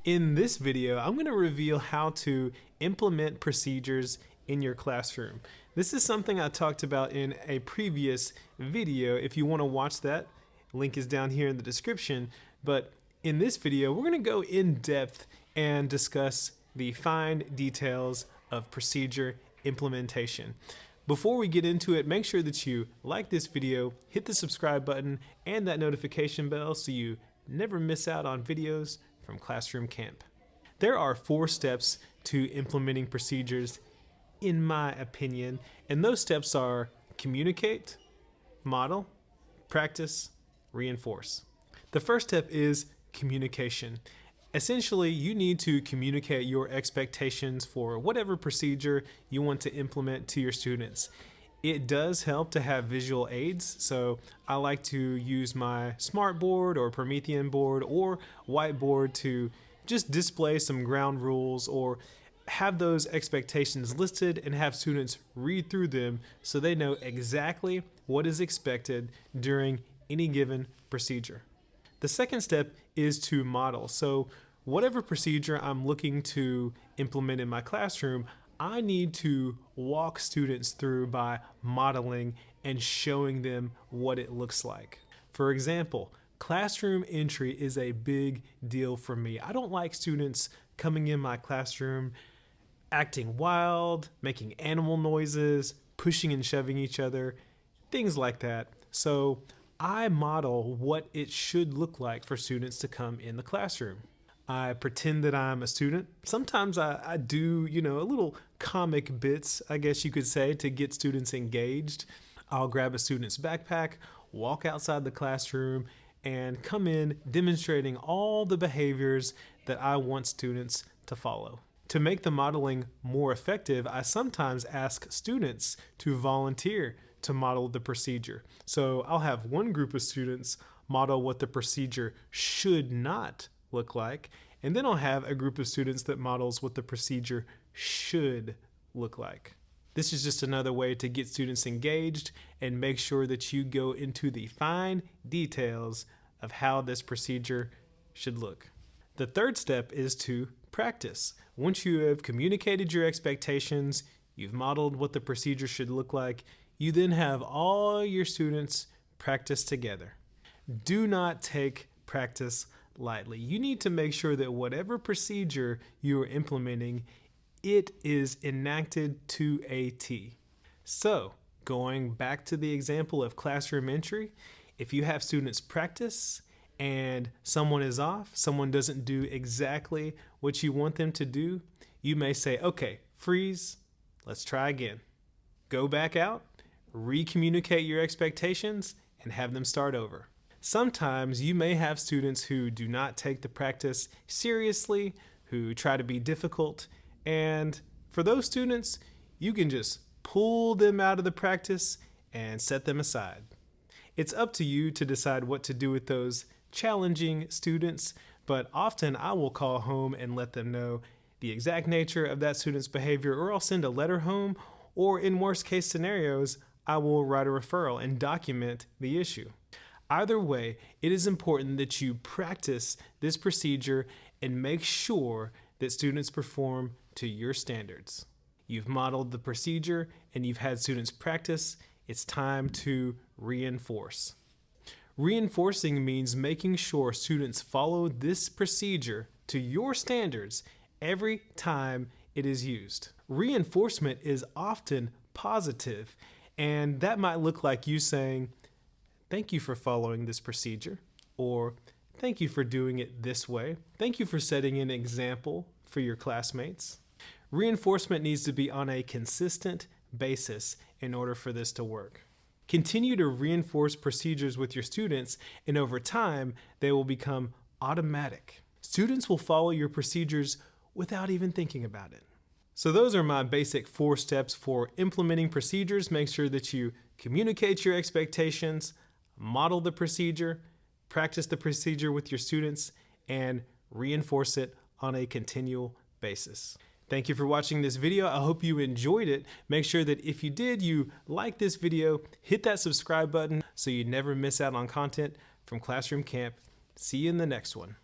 In this video, I'm going to reveal how to implement procedures in your classroom. This is something I talked about in a previous video. If you want to watch that, link is down here in the description. But in this video, we're going to go in depth and discuss the fine details of procedure implementation. Before we get into it, make sure that you like this video, hit the subscribe button and that notification bell so you never miss out on videos from Classroom Camp. There are 4 steps to implementing procedures, in my opinion, and those steps are communicate, model, practice, reinforce. The first step is communication. Essentially, you need to communicate your expectations for whatever procedure you want to implement to your students. It does help to have visual aids, so I like to use my smartboard or Promethean board or whiteboard to just display some ground rules or have those expectations listed and have students read through them so they know exactly what is expected during any given procedure. The second step is to model. So whatever procedure I'm looking to implement in my classroom, I need to walk students through by modeling and showing them what it looks like. For example, classroom entry is a big deal for me. I don't like students coming in my classroom acting wild, making animal noises, pushing and shoving each other, things like that. So I model what it should look like for students to come in the classroom. I pretend that I'm a student. Sometimes I do, a little comic bits, I guess you could say, to get students engaged. I'll grab a student's backpack, walk outside the classroom, and come in demonstrating all the behaviors that I want students to follow. To make the modeling more effective, I sometimes ask students to volunteer to model the procedure. So I'll have one group of students model what the procedure should not look like, and then I'll have a group of students that models what the procedure should look like. This is just another way to get students engaged and make sure that you go into the fine details of how this procedure should look. The third step is to practice. Once you have communicated your expectations, you've modeled what the procedure should look like, you then have all your students practice together. Do not take practice lightly. You need to make sure that whatever procedure you are implementing, it is enacted to a T. So, going back to the example of classroom entry, if you have students practice and someone is off, someone doesn't do exactly what you want them to do, you may say, okay, freeze, let's try again. Go back out, re-communicate your expectations, and have them start over. Sometimes you may have students who do not take the practice seriously, who try to be difficult, and for those students, you can just pull them out of the practice and set them aside. It's up to you to decide what to do with those challenging students, but often I will call home and let them know the exact nature of that student's behavior, or I'll send a letter home, or in worst case scenarios, I will write a referral and document the issue. Either way, it is important that you practice this procedure and make sure that students perform to your standards. You've modeled the procedure and you've had students practice. It's time to reinforce. Reinforcing means making sure students follow this procedure to your standards every time it is used. Reinforcement is often positive, and that might look like you saying, "Thank you for following this procedure," or "Thank you for doing it this way. Thank you for setting an example for your classmates." Reinforcement needs to be on a consistent basis in order for this to work. Continue to reinforce procedures with your students, and over time, they will become automatic. Students will follow your procedures without even thinking about it. So those are my basic 4 steps for implementing procedures. Make sure that you communicate your expectations, model the procedure, practice the procedure with your students, and reinforce it on a continual basis. Thank you for watching this video. I hope you enjoyed it. Make sure that if you did, you like this video, hit that subscribe button so you never miss out on content from Classroom Camp. See you in the next one.